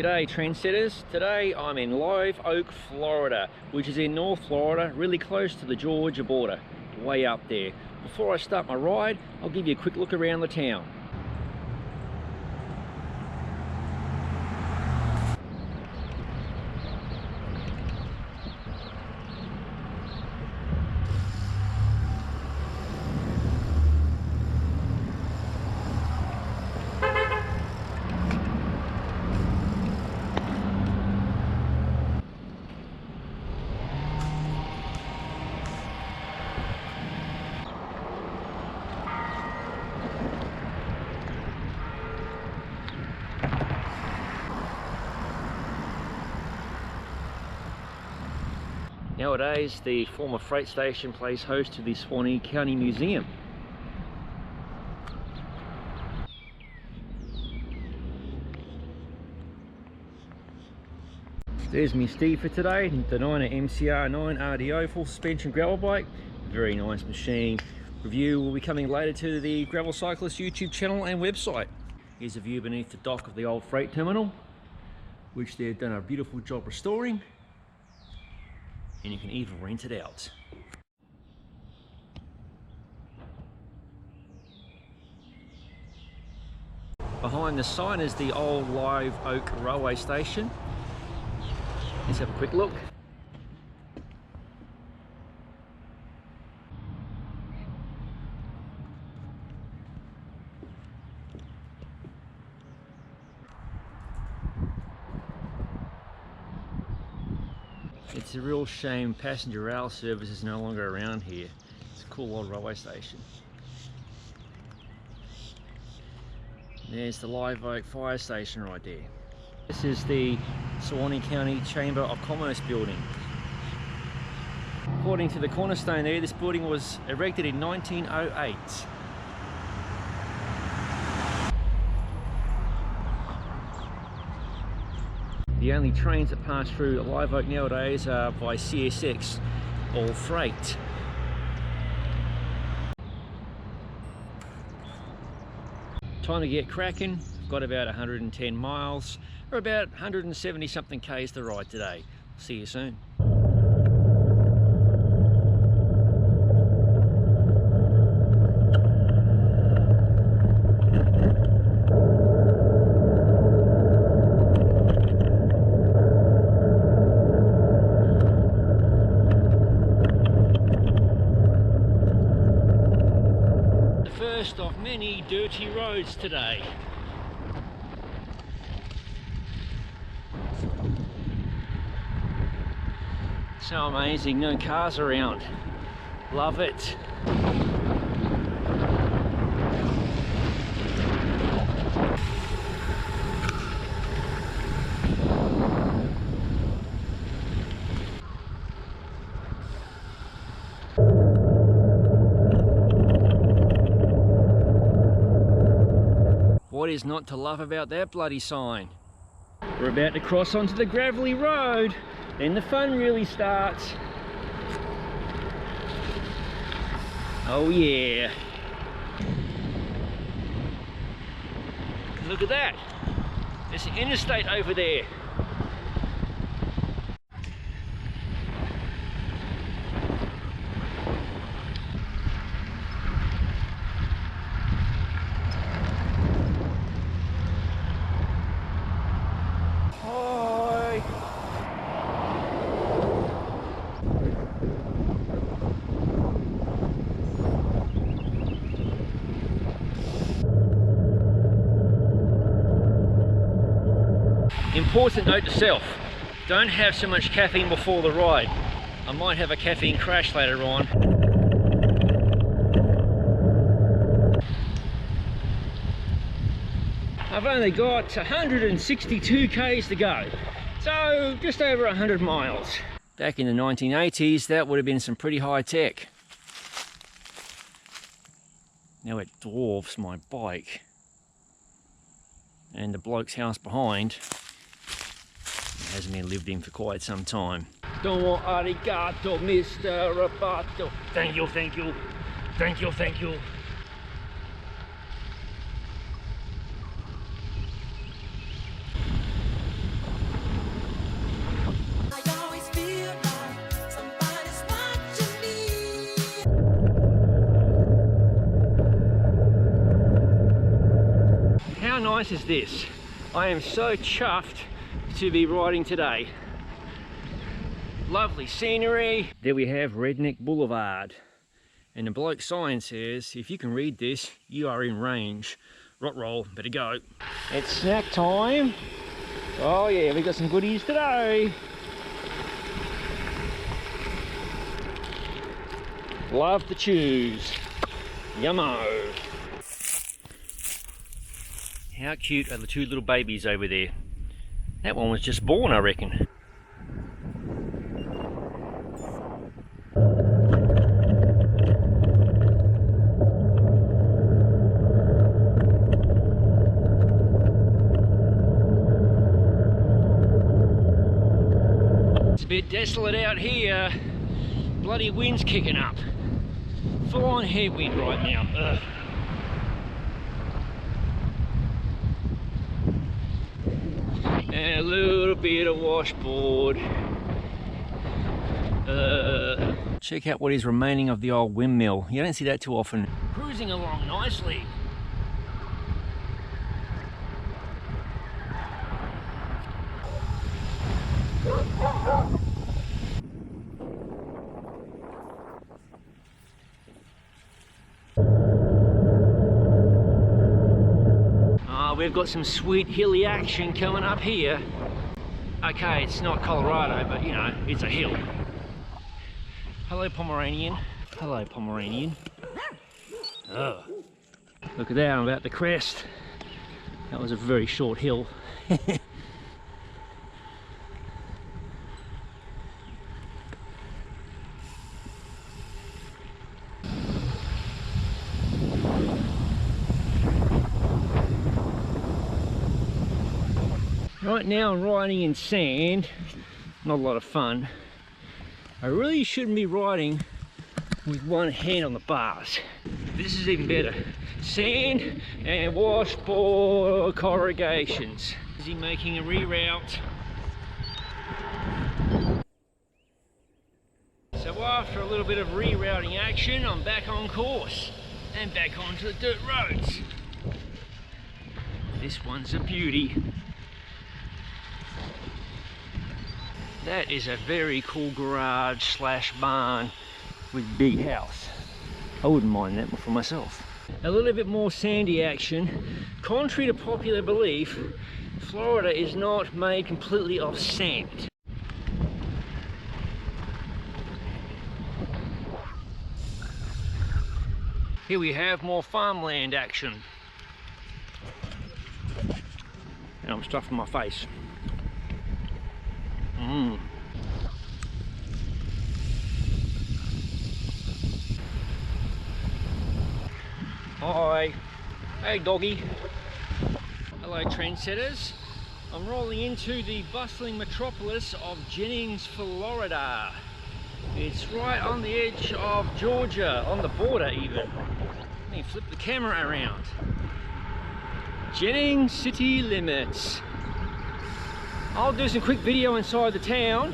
G'day trendsetters. Today I'm in Live Oak, Florida, which is in North Florida, really close to the Georgia border, way up there. Before I start my ride, I'll give you a quick look around the town. Nowadays, the former freight station plays host to the Swanee County Museum. There's my steed for today, the 9er MCR 9 RDO full suspension gravel bike. Very nice machine. Review will be coming later to the Gravel Cyclist YouTube channel and website. Here's a view beneath the dock of the old freight terminal, which they've done a beautiful job restoring. And you can even rent it out. Behind the sign is the old Live Oak railway station. Let's have a quick look. It's a real shame passenger rail service is no longer around here. It's a cool old railway station. There's the Live Oak fire station right there. This is the Swanee County Chamber of Commerce building. According to the cornerstone there, this building was erected in 1908. The only trains that pass through Live Oak nowadays are by CSX, all freight. Time to get cracking. Got about 110 miles, or about 170 something k's to ride today. See you soon. First of many dirty roads today. So amazing, no cars around. Love it. What is not to love about that bloody sign? We're about to cross onto the gravelly road, then the fun really starts. Oh yeah. Look at that. There's an interstate over there. Important note to self, don't have so much caffeine before the ride. I might have a caffeine crash later on. I've only got 162 k's to go, so just over 100 miles. Back in the 1980s, that would have been some pretty high tech. Now it dwarfs my bike. And the bloke's house behind hasn't been lived in for quite some time. Domo arigato, Mr. Rapato. Thank you, thank you, thank you, thank you. nice is this? I am so chuffed to be riding today. Lovely scenery. There we have Redneck Boulevard. And the bloke sign says, if you can read this, you are in range. Rot roll, better go. It's snack time. Oh yeah, we got some goodies today. Love to choose. Yummo. How cute are the two little babies over there? That one was just born, I reckon. It's a bit desolate out here. Bloody wind's kicking up. Full on headwind right now. Ugh. And a little bit of washboard. Check out what is remaining of the old windmill. You don't see that too often. Cruising along nicely. We've got some sweet hilly action coming up here. Okay, it's not Colorado, but you know, it's a hill. Hello, Pomeranian. Hello, Pomeranian. Oh. Look at that, I'm about to crest. That was a very short hill. Right now I'm riding in sand, not a lot of fun. I really shouldn't be riding with one hand on the bars. This is even better. Sand and washboard corrugations. Is he making a reroute? So after a little bit of rerouting action, I'm back on course and back onto the dirt roads. This one's a beauty. That is a very cool garage slash barn with big house. I wouldn't mind that for myself. A little bit more sandy action. Contrary to popular belief, Florida is not made completely of sand. Here we have more farmland action. And I'm stuffing my face. Hi. Hey doggy. Hello trendsetters. I'm rolling into the bustling metropolis of Jennings, Florida. It's right on the edge of Georgia, on the border even. Let me flip the camera around. Jennings city limits. I'll do some quick video inside the town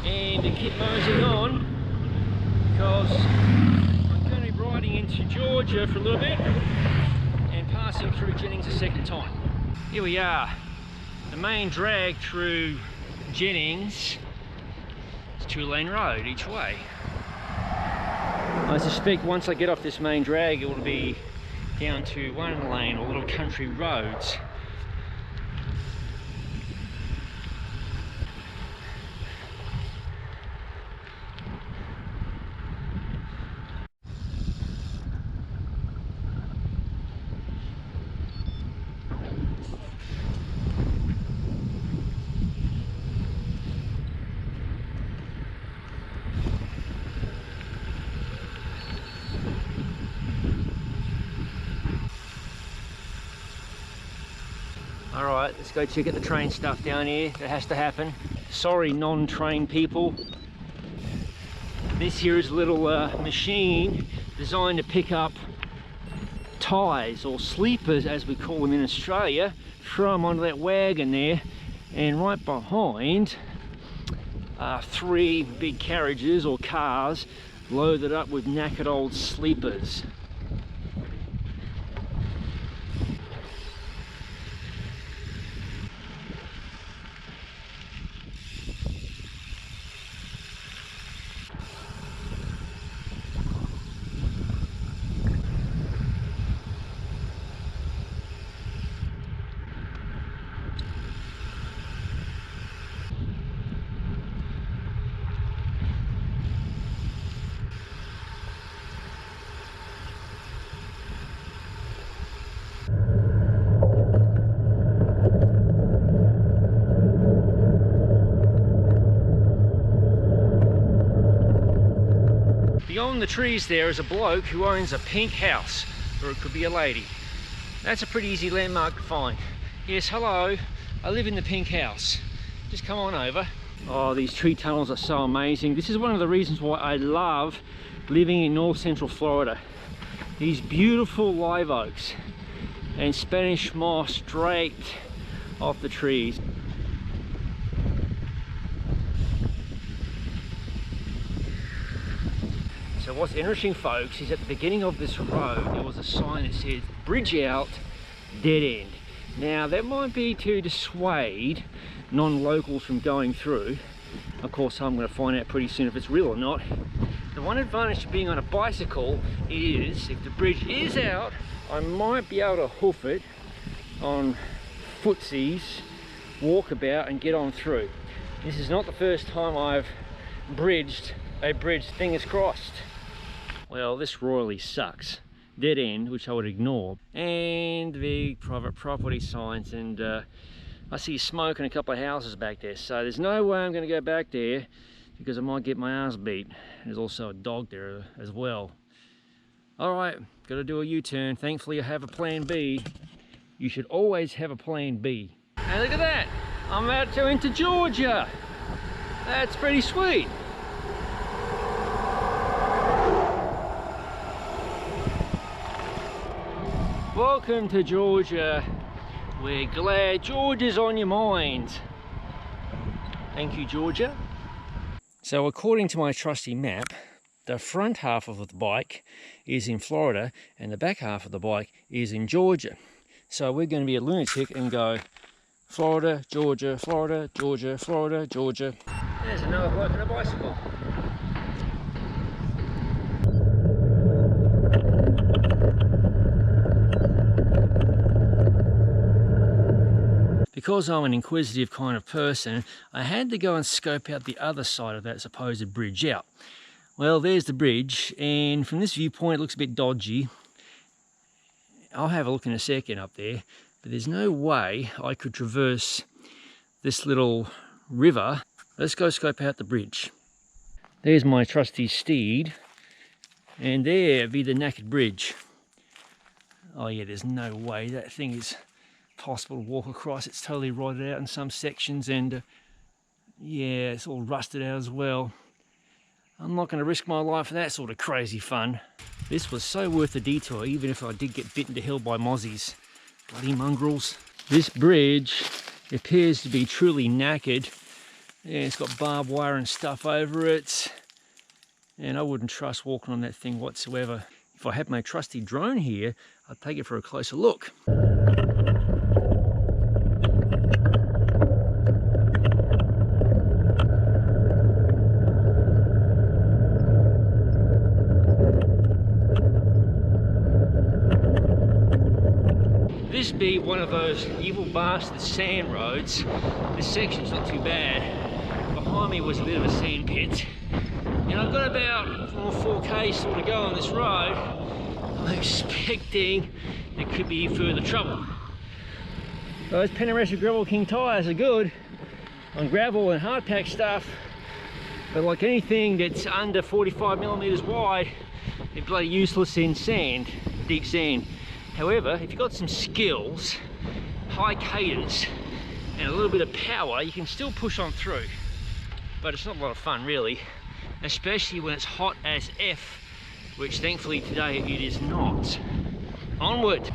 and to keep moseying on because I'm going to be riding into Georgia for a little bit and passing through Jennings a second time. Here we are, the main drag through Jennings. It's 2-lane road each way. I suspect once I get off this main drag it will be down to 1 lane or little country roads. Alright, let's go check out the train stuff down here. That has to happen. Sorry, non-train people. This here is a little machine designed to pick up ties or sleepers, as we call them in Australia. Throw them onto that wagon there, and right behind are 3 big carriages or cars loaded up with knackered old sleepers. Beyond the trees there is a bloke who owns a pink house, or it could be a lady. That's a pretty easy landmark to find. Yes, hello, I live in the pink house. Just come on over. Oh, these tree tunnels are so amazing. This is one of the reasons why I love living in north central Florida. These beautiful live oaks and Spanish moss straight off the trees. So what's interesting, folks, is at the beginning of this road there was a sign that said bridge out, dead end. Now that might be to dissuade non-locals from going through. Of course, I'm going to find out pretty soon if it's real or not. The one advantage of being on a bicycle is if the bridge is out, I might be able to hoof it on footsies, walk about and get on through. This is not the first time I've bridged a bridge, fingers crossed. Well, this royally sucks. Dead end, which I would ignore, and the private property signs, and I see smoke and a couple of houses back there, so there's no way I'm going to go back there because I might get my ass beat. There's also a dog there as well. Alright, got to do a U-turn. Thankfully I have a plan B. You should always have a plan B. And look at that, I'm about to enter Georgia. That's pretty sweet. Welcome to Georgia. We're glad Georgia's on your mind. Thank you, Georgia. So according to my trusty map, the front half of the bike is in Florida and the back half of the bike is in Georgia. So we're going to be a lunatic and go Florida, Georgia, Florida, Georgia, Florida, Georgia. There's another bloke on a bicycle. Because I'm an inquisitive kind of person, I had to go and scope out the other side of that supposed bridge out. Well, there's the bridge, and from this viewpoint it looks a bit dodgy. I'll have a look in a second up there, but there's no way I could traverse this little river. Let's go scope out the bridge. There's my trusty steed, and there be the knackered bridge. Oh yeah, there's no way that thing is possible to walk across. It's totally rotted out in some sections, and yeah, it's all rusted out as well. I'm not going to risk my life for that sort of crazy fun. This was so worth the detour, even if I did get bitten to hell by mozzies. Bloody mongrels. This bridge appears to be truly knackered. Yeah, it's got barbed wire and stuff over it, and I wouldn't trust walking on that thing whatsoever. If I had my trusty drone here, I'd take it for a closer look. This be one of those evil bastard sand roads. This section's not too bad. Behind me was a bit of a sand pit. And I've got about 4K still to go on this road. I'm expecting there could be further trouble. Those Penaresa Gravel King tyres are good on gravel and hardpack stuff, but like anything that's under 45mm wide, they're bloody useless in sand, deep sand. However, if you've got some skills, high cadence, and a little bit of power, you can still push on through. But it's not a lot of fun, really, especially when it's hot as F, which thankfully today it is not. Onward!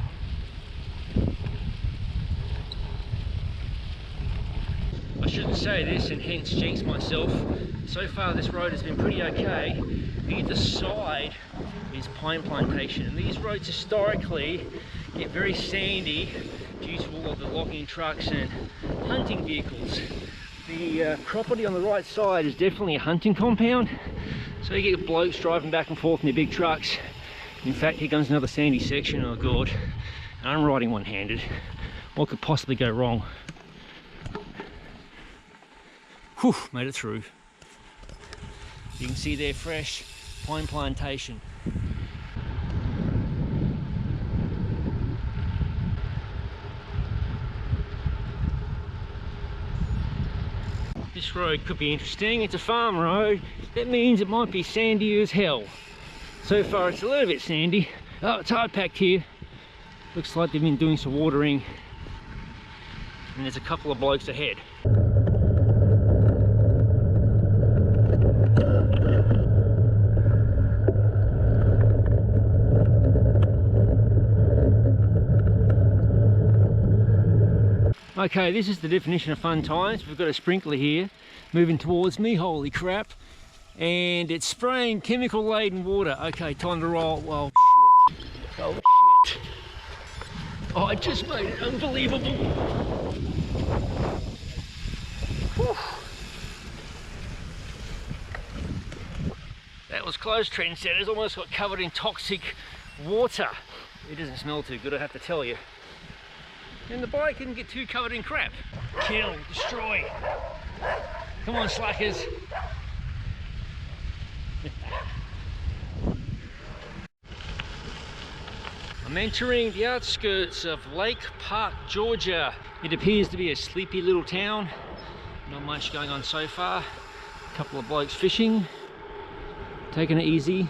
I shouldn't say this and hence jinx myself. So far this road has been pretty okay. Either side is pine plantation, and these roads historically get very sandy due to all of the logging trucks and hunting vehicles. The property on the right side is definitely a hunting compound, so you get blokes driving back and forth in their big trucks. In fact, here comes another sandy section. Oh god, and I'm riding one-handed. What could possibly go wrong? Whew, made it through. You can see there, fresh pine plantation. This road could be interesting. It's a farm road. That means it might be sandy as hell. So far it's a little bit sandy. Oh, it's hard packed here. Looks like they've been doing some watering. And there's a couple of blokes ahead. Okay, this is the definition of fun times. We've got a sprinkler here moving towards me, holy crap. And it's spraying chemical laden water. Okay, time to roll. Well, shit. Oh shit. Oh, I just made it unbelievable. Whew. That was close, trendsetters. Almost got covered in toxic water. It doesn't smell too good, I have to tell you. And the bike didn't get too covered in crap. Kill, destroy. Come on, slackers. I'm entering the outskirts of Lake Park, Georgia. It appears to be a sleepy little town. Not much going on so far. A couple of blokes fishing, taking it easy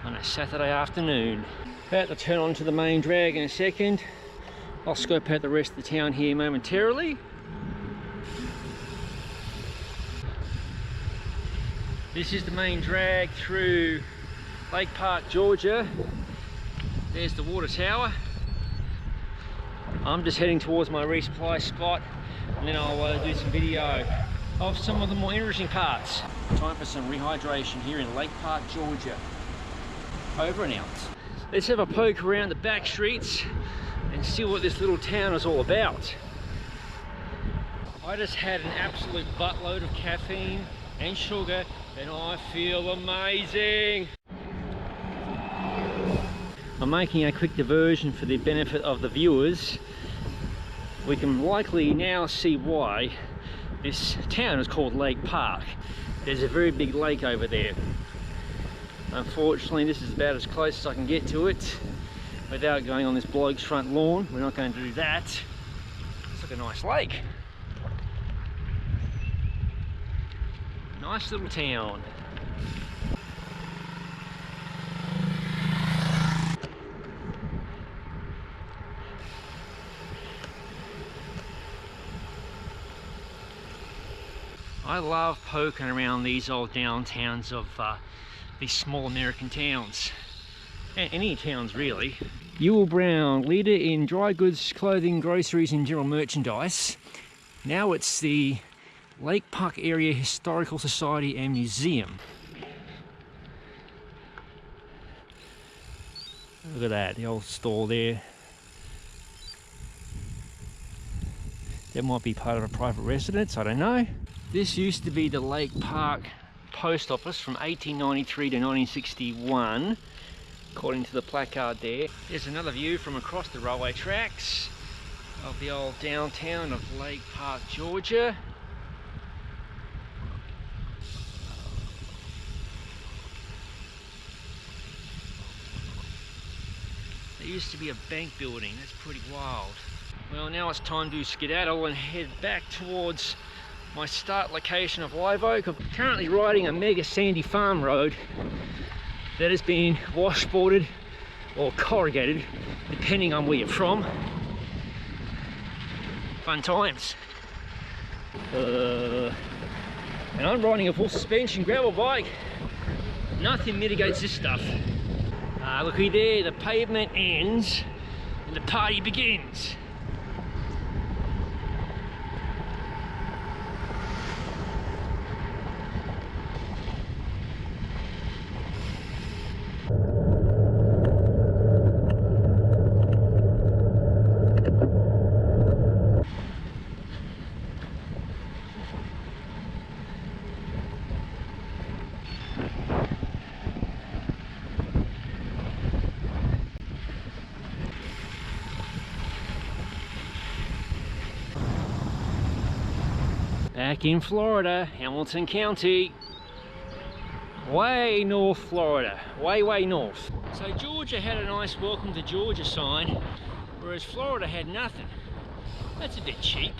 on a Saturday afternoon. About to turn onto the main drag in a second. I'll scope out the rest of the town here momentarily. This is the main drag through Lake Park, Georgia. There's the water tower. I'm just heading towards my resupply spot, and then I'll do some video of some of the more interesting parts. Time for some rehydration here in Lake Park, Georgia. Over and out. Let's have a poke around the back streets and see what this little town is all about. I just had an absolute buttload of caffeine and sugar and I feel amazing. I'm making a quick diversion for the benefit of the viewers. We can likely now see why this town is called Lake Park. There's a very big lake over there. Unfortunately, this is about as close as I can get to it without going on this bloke's front lawn. We're not going to do that. It's like a nice lake. Nice little town. I love poking around these old downtowns of these small American towns. And any towns really. Ewell Brown, leader in dry goods, clothing, groceries and general merchandise. Now it's the Lake Park Area Historical Society and Museum. Look at that, the old store there. That might be part of a private residence, I don't know. This used to be the Lake Park Post Office from 1893 to 1961. According to the placard there. There's another view from across the railway tracks of the old downtown of Lake Park, Georgia. There used to be a bank building, that's pretty wild. Well, now it's time to skedaddle and head back towards my start location of Live Oak. I'm currently riding a mega sandy farm road that has been washboarded or corrugated, depending on where you're from. Fun times. And I'm riding a full suspension gravel bike. Nothing mitigates this stuff. Looky there, the pavement ends and the party begins. Back in Florida, Hamilton County. Way north Florida, way north. So Georgia had a nice welcome to Georgia sign, whereas Florida had nothing. That's a bit cheap.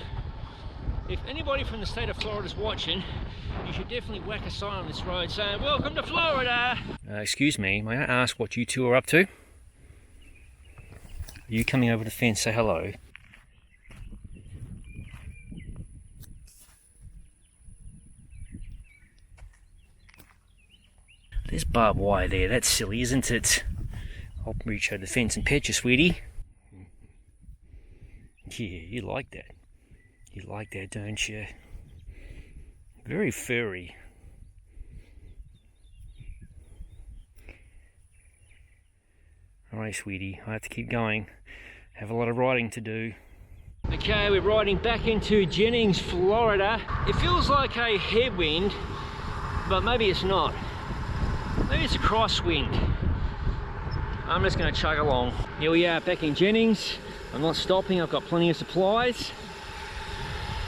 If anybody from the state of Florida is watching, you should definitely whack a sign on this road saying, "Welcome to Florida." Excuse me, may I ask what you two are up to? Are you coming over the fence, say hello? There's barbed wire there, that's silly, isn't it? I'll reach over the fence and pet you, sweetie. Yeah, you like that. You like that, don't you? Very furry. Alright, sweetie, I have to keep going. Have a lot of riding to do. Okay, we're riding back into Jennings, Florida. It feels like a headwind, but maybe it's not. Maybe it's a crosswind. I'm just going to chug along. Here we are back in Jennings. I'm not stopping, I've got plenty of supplies.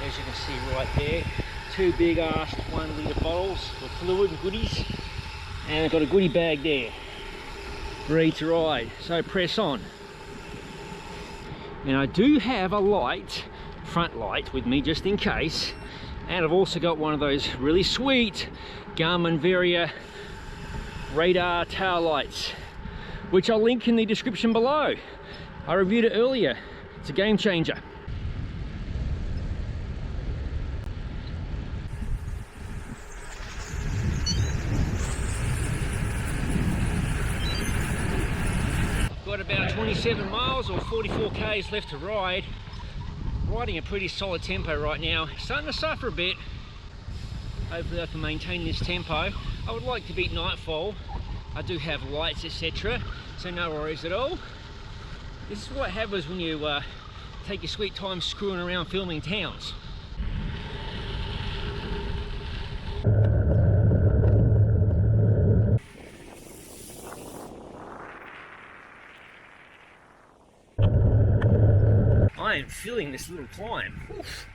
As you can see right there, 2 big ass 1 litre bottles of fluid and goodies. And I've got a goodie bag there, ready to ride, so press on. And I do have a light, front light with me just in case. And I've also got one of those really sweet Garmin Varia radar tail lights, which I'll link in the description below. I reviewed it earlier. It's a game changer. Got about 27 miles or 44 k's left to ride. Riding a pretty solid tempo right now. Starting to suffer a bit. Hopefully I can maintain this tempo. I would like to beat nightfall. I do have lights, etc., so no worries at all. This is what happens when you take your sweet time screwing around filming towns. I am feeling this little climb. Oof.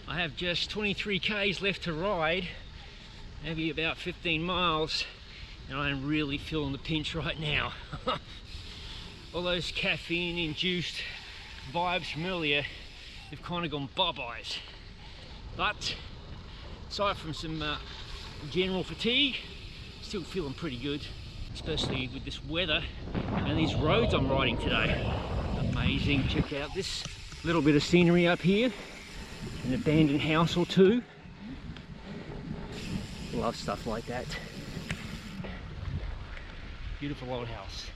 I have just 23 k's left to ride, maybe about 15 miles, and I am really feeling the pinch right now. All those caffeine induced vibes from earlier have kind of gone bye-byes. But aside from some general fatigue, still feeling pretty good, especially with this weather and these roads I'm riding today. Amazing. Check out this little bit of scenery up here, an abandoned house or two. Love stuff like that. Beautiful old house.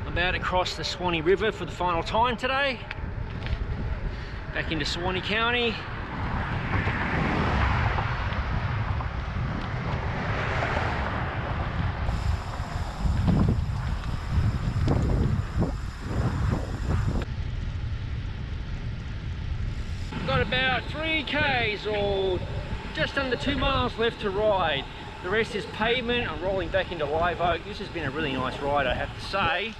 About to cross the Swanee River for the final time today. Back into Swanee County. Got about 3 k's or just under 2 miles left to ride. The rest is pavement. I'm rolling back into Live Oak. This has been a really nice ride, I have to say.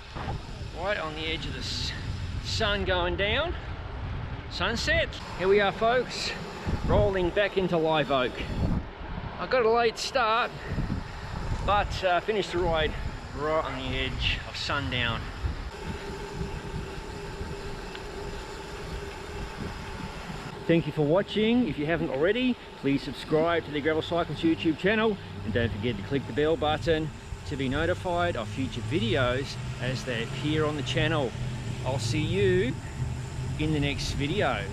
Right on the edge of the sun going down. Sunset. Here we are, folks, rolling back into Live Oak. I got a late start, but finished the ride right on the edge of sundown. Thank you for watching. If you haven't already, please subscribe to the Gravel Cyclist YouTube channel, and don't forget to click the bell button to be notified of future videos as they appear on the channel. I'll see you in the next video.